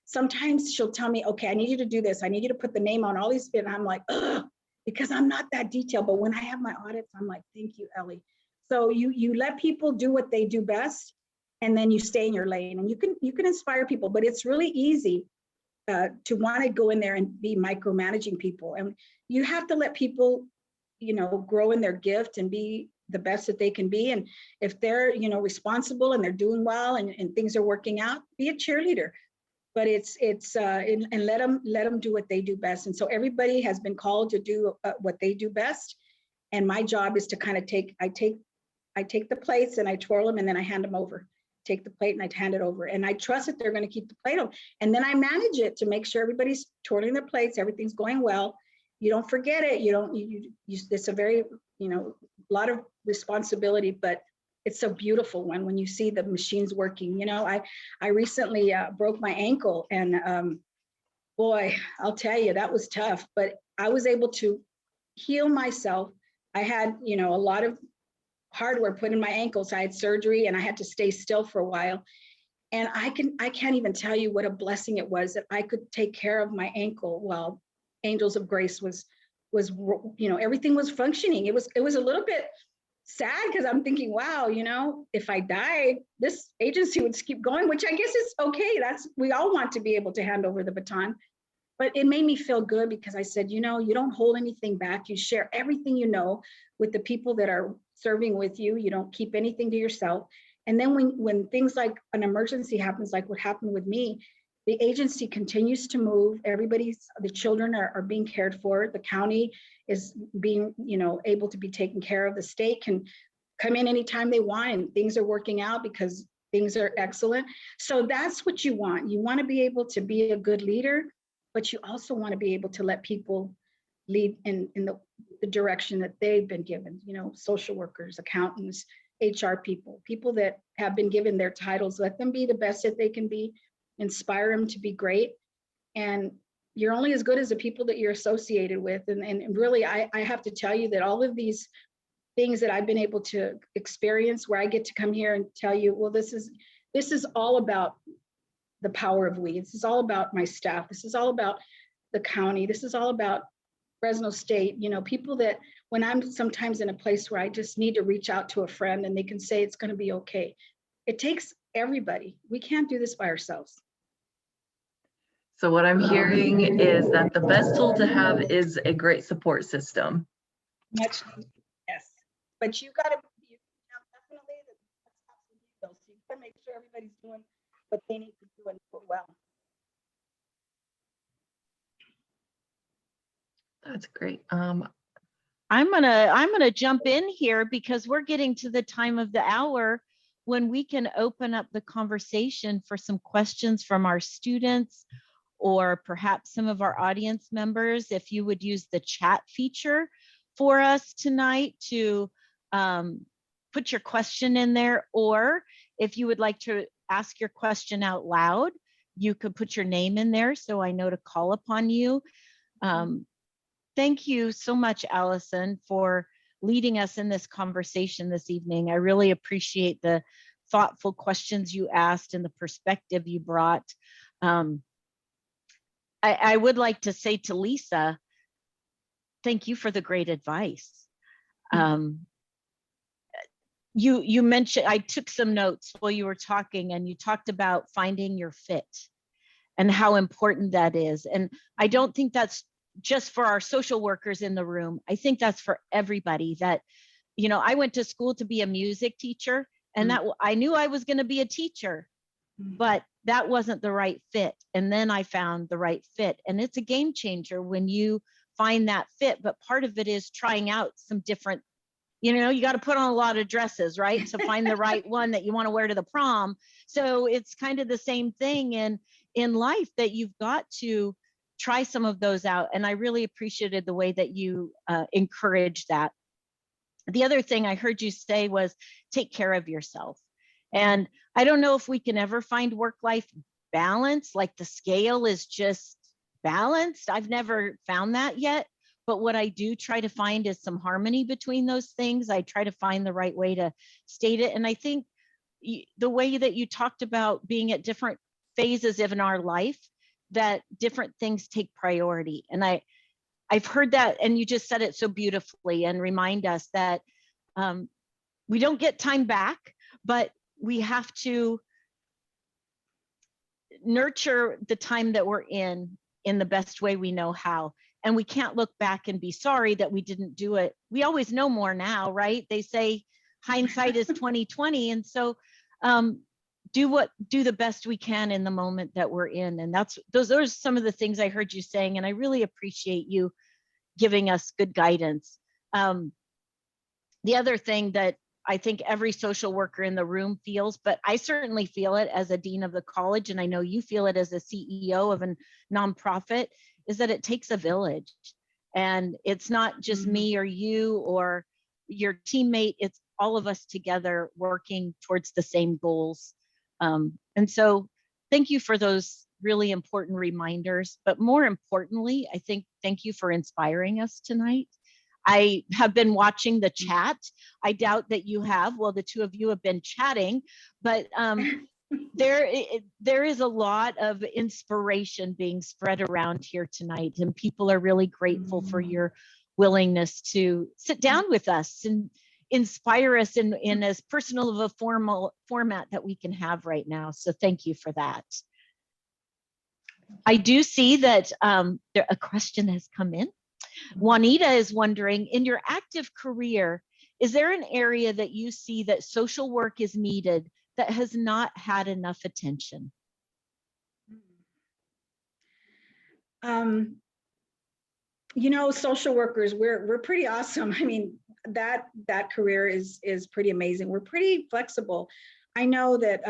sometimes she'll tell me, okay, I need you to do this. I need you to put the name on all these, and I'm like, ugh, because I'm not that detailed. But when I have my audits, I'm like, thank you, Ellie. So you let people do what they do best, and then you stay in your lane, and you can inspire people. But it's really easy to want to go in there and be micromanaging people, and you have to let people, you know, grow in their gift and be the best that they can be. And if they're, you know, responsible and they're doing well and things are working out, be a cheerleader. But and let them do what they do best. And so everybody has been called to do what they do best. And my job is to kind of I take the plates and I twirl them and then I hand them over. Take the plate and I hand it over. And I trust that they're going to keep the plate on. And then I manage it to make sure everybody's twirling their plates, everything's going well. You don't forget it. It's a very, you know, lot of responsibility, but it's a beautiful one when you see the machines working. You know, I recently broke my ankle and boy, I'll tell you, that was tough, but I was able to heal myself. I had, you know, a lot of hardware put in my ankles. I had surgery and I had to stay still for a while. And I can't even tell you what a blessing it was that I could take care of my ankle while Angels of Grace was, you know, everything was functioning. It was a little bit sad because I'm thinking, wow, you know, if I died, this agency would keep going, which I guess is okay. We all want to be able to hand over the baton. But it made me feel good because I said, you know, you don't hold anything back. You share everything you know with the people that are serving with you. You don't keep anything to yourself. And then when things like an emergency happens, like what happened with me, the agency continues to move. The children are being cared for. The county is being, able to be taken care of. The state can come in anytime they want, and things are working out because things are excellent. So that's what you want. You want to be able to be a good leader, but you also want to be able to let people lead in the direction that they've been given, social workers, accountants, HR people that have been given their titles. Let them be the best that they can be, inspire them to be great. And you're only as good as the people that you're associated with. And really, I have to tell you that all of these things that I've been able to experience, where I get to come here and tell you, well, this is all about the power of we. This is all about my staff. This is all about the county. This is all about Fresno State, people that when I'm sometimes in a place where I just need to reach out to a friend and they can say it's going to be okay. It takes everybody. We can't do this by ourselves. So what I'm hearing is that the best tool to have is a great support system. Yes, but you got to definitely so you got to make sure everybody's doing what they need to do and do it well. That's great. I'm gonna jump in here because we're getting to the time of the hour when we can open up the conversation for some questions from our students or perhaps some of our audience members. If you would use the chat feature for us tonight to put your question in there, or if you would like to ask your question out loud, you could put your name in there so I know to call upon you. Thank you so much, Alison, for leading us in this conversation this evening. I really appreciate the thoughtful questions you asked and the perspective you brought. I would like to say to Lisa, thank you for the great advice. You mentioned, I took some notes while you were talking, and you talked about finding your fit and how important that is. And I don't think that's just for our social workers in the room. I think that's for everybody that, I went to school to be a music teacher, and that I knew I was going to be a teacher, but that wasn't the right fit. And then I found the right fit, and it's a game changer when you find that fit. But part of it is trying out some different, you got to put on a lot of dresses, right? To find the right one that you want to wear to the prom. So it's kind of the same thing in life, that you've got to try some of those out. And I really appreciated the way that you encouraged that. The other thing I heard you say was take care of yourself. And I don't know if we can ever find work-life balance, like the scale is just balanced. I've never found that yet. But what I do try to find is some harmony between those things. I try to find the right way to state it. And I think the way that you talked about being at different phases in our life, that different things take priority. And I've heard that, and you just said it so beautifully, and remind us that we don't get time back, but we have to nurture the time that we're in the best way we know how. And we can't look back and be sorry that we didn't do it. We always know more now, right? They say hindsight is 2020. And so do the best we can in the moment that we're in. And those are some of the things I heard you saying. And I really appreciate you giving us good guidance. The other thing that I think every social worker in the room feels, but I certainly feel it as a dean of the college, and I know you feel it as a CEO of a nonprofit, is that it takes a village. And it's not just me or you or your teammate, it's all of us together working towards the same goals. And so thank you for those really important reminders, but more importantly, I think thank you for inspiring us tonight. I have been watching the chat. I doubt that you have. Well, the two of you have been chatting, but there is a lot of inspiration being spread around here tonight, and people are really grateful for your willingness to sit down with us and inspire us in as personal of a format that we can have right now. So thank you for that. I do see that a question has come in. Juanita is wondering, in your active career, Is there an area that you see that social work is needed that has not had enough attention? Social workers, we're pretty awesome. I mean, that career is pretty amazing. We're pretty flexible. I know that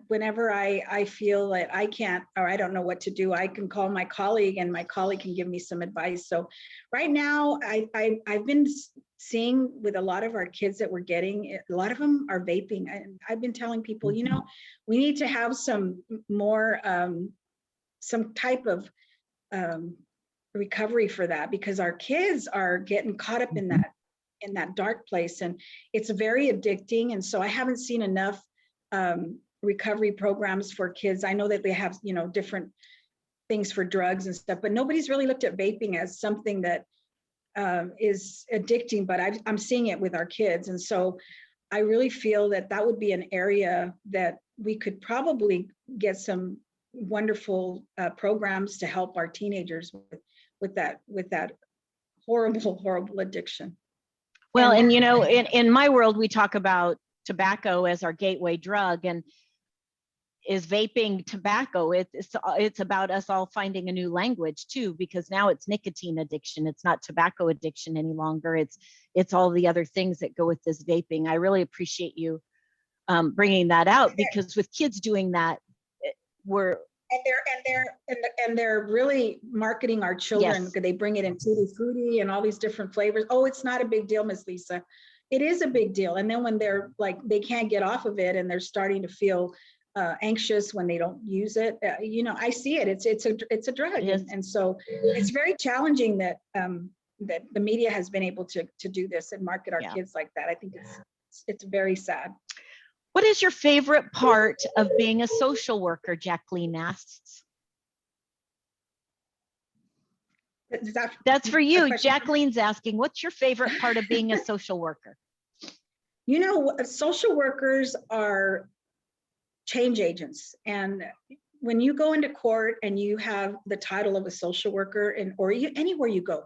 whenever I feel that I can't, or I don't know what to do, I can call my colleague and my colleague can give me some advice. So right now I've been seeing with a lot of our kids that we're getting, a lot of them are vaping. And I've been telling people, we need to have some more, some type of recovery for that, because our kids are getting caught up in that dark place, and it's very addicting. And so I haven't seen enough recovery programs for kids. I know that they have different things for drugs and stuff, but nobody's really looked at vaping as something that is addicting, but I'm seeing it with our kids. And so I really feel that would be an area that we could probably get some wonderful programs to help our teenagers with that horrible addiction. Well, and in my world, we talk about tobacco as our gateway drug, and is vaping tobacco. It's about us all finding a new language too, because now it's nicotine addiction. It's not tobacco addiction any longer. It's all the other things that go with this vaping. I really appreciate you bringing that out, because with kids doing that, they're really marketing our children, because they bring it in tutti frutti and all these different flavors. Oh, it's not a big deal, Miss Lisa. It is a big deal. And then when they're like, they can't get off of it and they're starting to feel anxious when they don't use it, I see it. It's a drug, and so it's very challenging that that the media has been able to do this and market our kids like that. I think it's very sad. What is your favorite part of being a social worker? Jacqueline asks. That's for you. Jacqueline's asking, what's your favorite part of being a social worker? Social workers are change agents. And when you go into court and you have the title of a social worker, anywhere you go,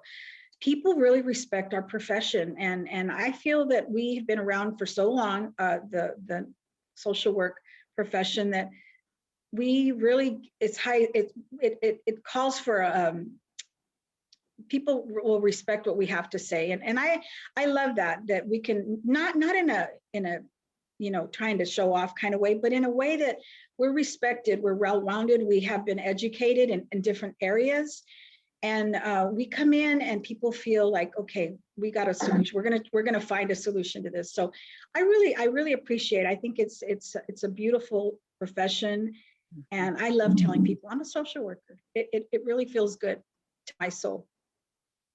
people really respect our profession. And I feel that we've been around for so long, the social work profession, that we really, it calls for, people will respect what we have to say. And I love that we can, not in a trying to show off kind of way, but in a way that we're respected, we're well-rounded, we have been educated in different areas. And we come in and people feel like, okay, we got a solution. We're gonna find a solution to this. So I really appreciate. I think it's a beautiful profession, and I love telling people I'm a social worker. It really feels good to my soul.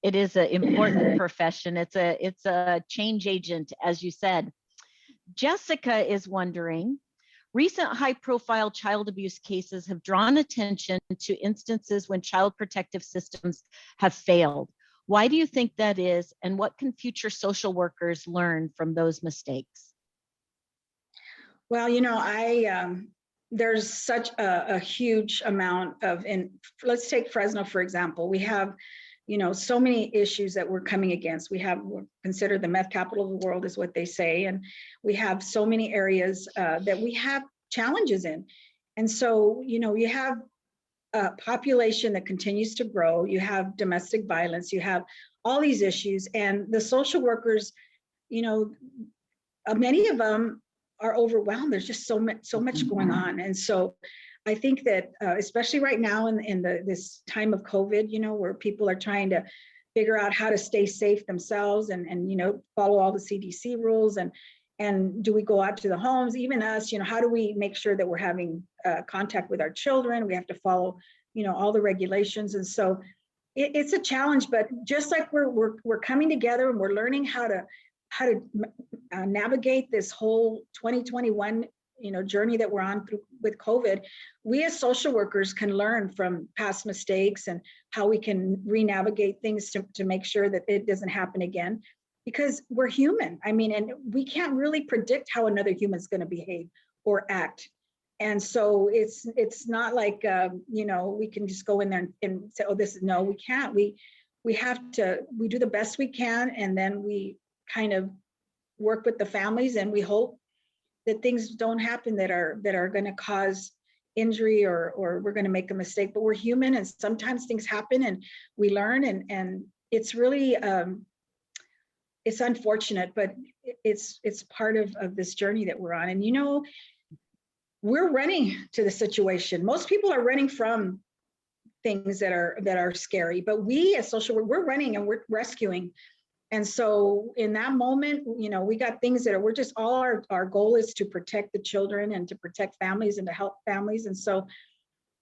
It is an important profession. It's a change agent, as you said. Jessica is wondering, recent high-profile child abuse cases have drawn attention to instances when child protective systems have failed. Why do you think that is, and what can future social workers learn from those mistakes? Well, there's such a huge amount of, let's take Fresno, for example. We have so many issues that we're coming against. We're considered the meth capital of the world, is what they say. And we have so many areas that we have challenges in. And so, you have a population that continues to grow. You have domestic violence, you have all these issues, and the social workers, many of them are overwhelmed. There's just so much going on. And so I think that especially right now in this time of COVID, where people are trying to figure out how to stay safe themselves and follow all the CDC rules, and do we go out to the homes, even us, how do we make sure that we're having contact with our children? We have to follow, all the regulations. And so it's a challenge, but just like we're coming together and we're learning how to navigate this whole 2021 journey that we're on through with COVID, we as social workers can learn from past mistakes and how we can re-navigate things to make sure that it doesn't happen again, because we're human. I mean, and we can't really predict how another human's going to behave or act. And so it's not like, we can just go in there and say, oh, no, we can't. we do the best we can, and then we kind of work with the families, and we hope that things don't happen that are going to cause injury or we're going to make a mistake. But we're human, and sometimes things happen and we learn, and it's really it's unfortunate, but it's part of this journey that we're on. And you know, we're running to the situation. Most people are running from things that are scary, but we as social work, we're running and we're rescuing. And so in that moment, you know, we got things that we're just all our goal is to protect the children and to protect families and to help families. And so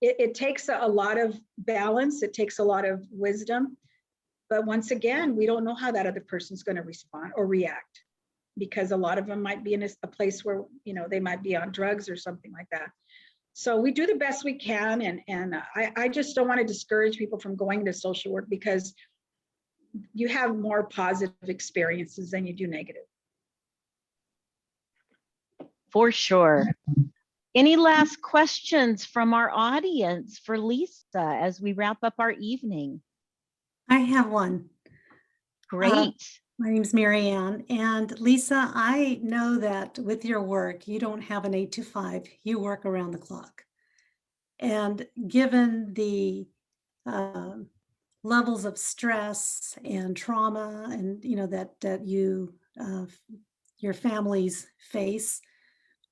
it takes a lot of balance. It takes a lot of wisdom. But once again, we don't know how that other person's going to respond or react, because a lot of them might be in a place where, you know, they might be on drugs or something like that. So we do the best we can. And I just don't want to discourage people from going to social work, because you have more positive experiences than you do negative. For sure. Any last questions from our audience for Lisa as we wrap up our evening? I have one. Great. My name's Marianne. And Lisa, I know that with your work, you don't have an 8 to 5, you work around the clock. And given the levels of stress and trauma and, you know, that you, your families face,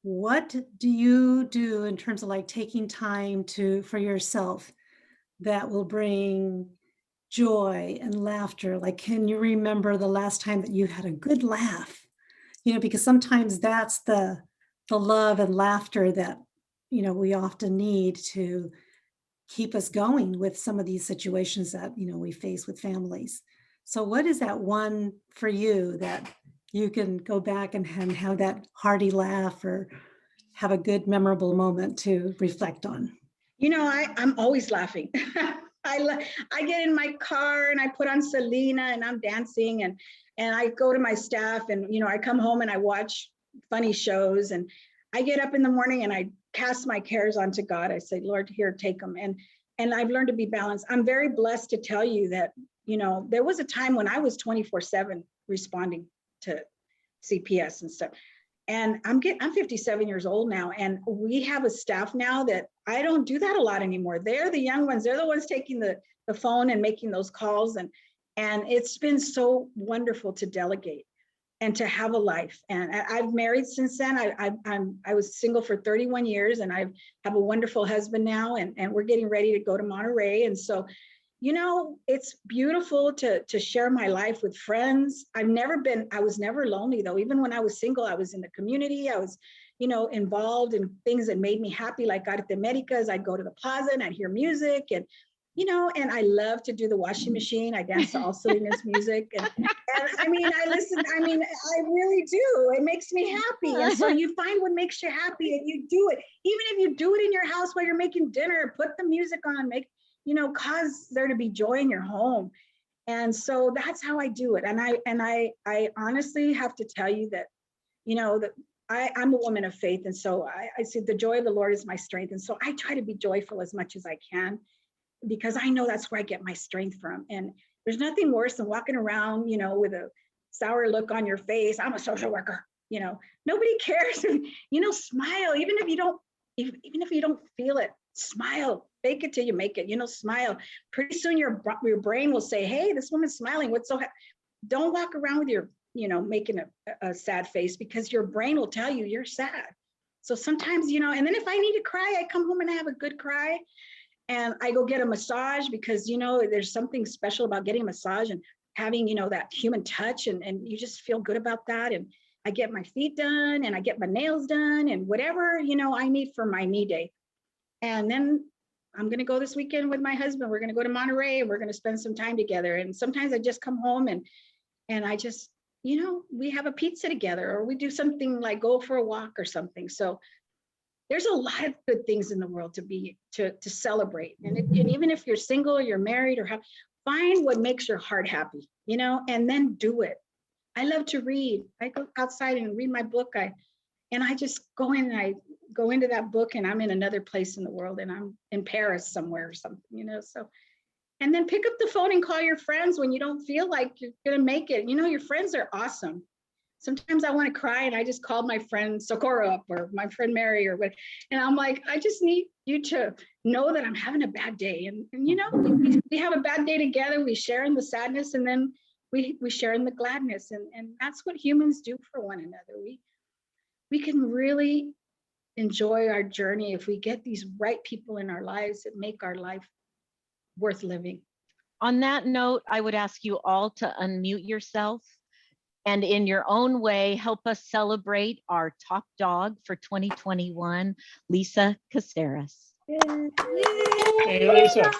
what do you do in terms of like taking time for yourself that will bring joy and laughter? Like, can you remember the last time that you had a good laugh? You know, because sometimes that's the love and laughter that, you know, we often need to keep us going with some of these situations that, you know, we face with families. So what is that one for you that you can go back and have that hearty laugh or have a good memorable moment to reflect on? You know, I'm always laughing. I get in my car and I put on Selena and I'm dancing, and I go to my staff, and, you know, I come home and I watch funny shows, and I get up in the morning and I cast my cares onto God. I say, Lord, here, take them. And I've learned to be balanced. I'm very blessed to tell you that, you know, there was a time when I was 24/7 responding to CPS and stuff. And I'm 57 years old now, and we have a staff now that I don't do that a lot anymore. They're the young ones. They're the ones taking the phone and making those calls. And it's been so wonderful to delegate and to have a life. And I've married since then. I was single for 31 years, and I have a wonderful husband now, and we're getting ready to go to Monterey. And so, you know, it's beautiful to share my life with friends. I was never lonely though. Even when I was single, I was in the community. I was, you know, involved in things that made me happy, like Arte Americas. I'd go to the plaza and I'd hear music, and, you know, and I love to do the washing machine. I dance to all Selena's music. And I mean, I really do. It makes me happy. And so you find what makes you happy and you do it. Even if you do it in your house while you're making dinner, put the music on, cause there to be joy in your home. And so that's how I do it. And I honestly have to tell you that, you know, that I'm a woman of faith. And so I say the joy of the Lord is my strength. And so I try to be joyful as much as I can, because I know that's where I get my strength from. And there's nothing worse than walking around, you know, with a sour look on your face. I'm a social worker, you know, nobody cares. You know, smile, even if you don't feel it, smile. Fake it till you make it, you know, smile. Pretty soon your brain will say, hey, this woman's smiling. What's so don't walk around with your, you know, making a sad face, because your brain will tell you you're sad. So sometimes, you know, and then if I need to cry, I come home and I have a good cry, and I go get a massage, because, you know, there's something special about getting a massage and having, you know, that human touch, and you just feel good about that. And I get my feet done and I get my nails done and whatever, you know, I need for my me day. And then I'm going to go this weekend with my husband. We're going to go to Monterey and we're going to spend some time together. And sometimes I just come home and I just, you know, we have a pizza together, or we do something like go for a walk or something. So there's a lot of good things in the world to celebrate. And even if you're single or you're married or find what makes your heart happy, you know, and then do it. I love to read. I go outside and read my book. I just go in and I go into that book, and I'm in another place in the world, and I'm in Paris somewhere or something, you know. So And then pick up the phone and call your friends when you don't feel like you're going to make it. You know, your friends are awesome. Sometimes I want to cry and I just called my friend Socorro up or my friend Mary or what. And I'm like, I just need you to know that I'm having a bad day. And you know, we have a bad day together. We share in the sadness and then we share in the gladness. And that's what humans do for one another. We can really enjoy our journey if we get these right people in our lives that make our life worth living. On that note, I would ask you all to unmute yourself and in your own way, help us celebrate our top dog for 2021, Lisa Casarez. Hey, Lisa.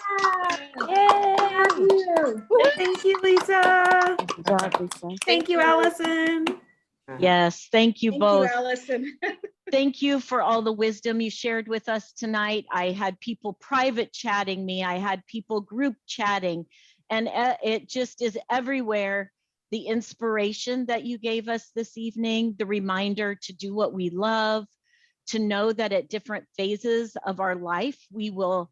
Thank you, Lisa. Thank you, Allison. Yes, thank you Thank both. you, Allison. Thank you for all the wisdom you shared with us tonight. I had people private chatting me. I had people group chatting, and it just is everywhere. The inspiration that you gave us this evening, the reminder to do what we love, to know that at different phases of our life, we will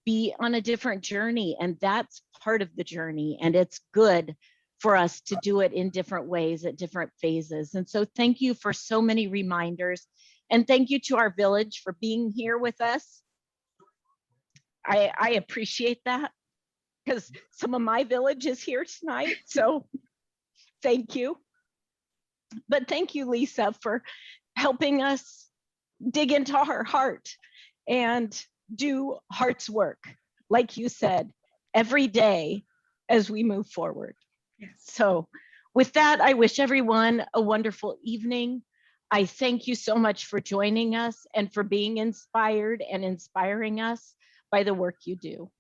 be on a different journey, and that's part of the journey, and it's good for us to do it in different ways at different phases. And so thank you for so many reminders. And thank you to our village for being here with us. I appreciate that because some of my village is here tonight. So thank you. But thank you, Lisa, for helping us dig into our heart and do heart's work, like you said, every day as we move forward. Yes. So with that, I wish everyone a wonderful evening. I thank you so much for joining us and for being inspired and inspiring us by the work you do.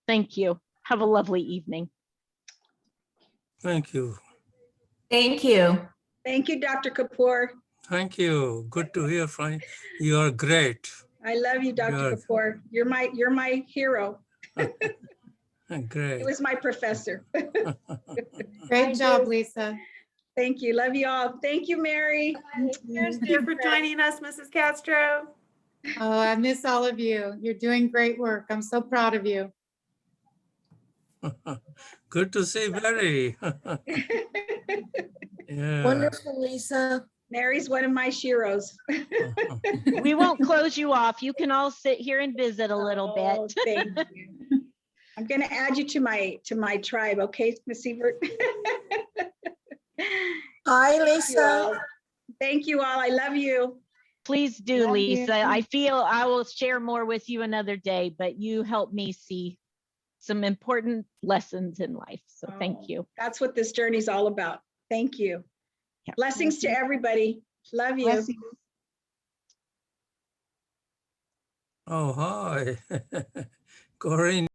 Thank you. Have a lovely evening. Thank you. Thank you. Thank you, Dr. Kapoor. Thank you. Good to hear from you. You are great. I love you, Dr. Good. Kapoor. You're my hero. Great. He was my professor. Great job, Lisa. Thank you. Love you all. Thank you, Mary. Thank you for joining us, Mrs. Castro. Oh, I miss all of you. You're doing great work. I'm so proud of you. Good to see Barry. Yeah. Wonderful, Lisa. Mary's one of my sheroes. We won't close you off. You can all sit here and visit a little Oh, bit. thank you. I'm going to add you to my tribe, okay, Miss Siebert? Hi, Thank you Lisa. all. Thank you all. I love you. Please do, Love Lisa. you. I feel I will share more with you another day, but you helped me see some important lessons in life. So thank Oh, you. That's what this journey's all about. Thank you. Yeah. Blessings to everybody. Love you. Bless you. Oh, hi. Corinne.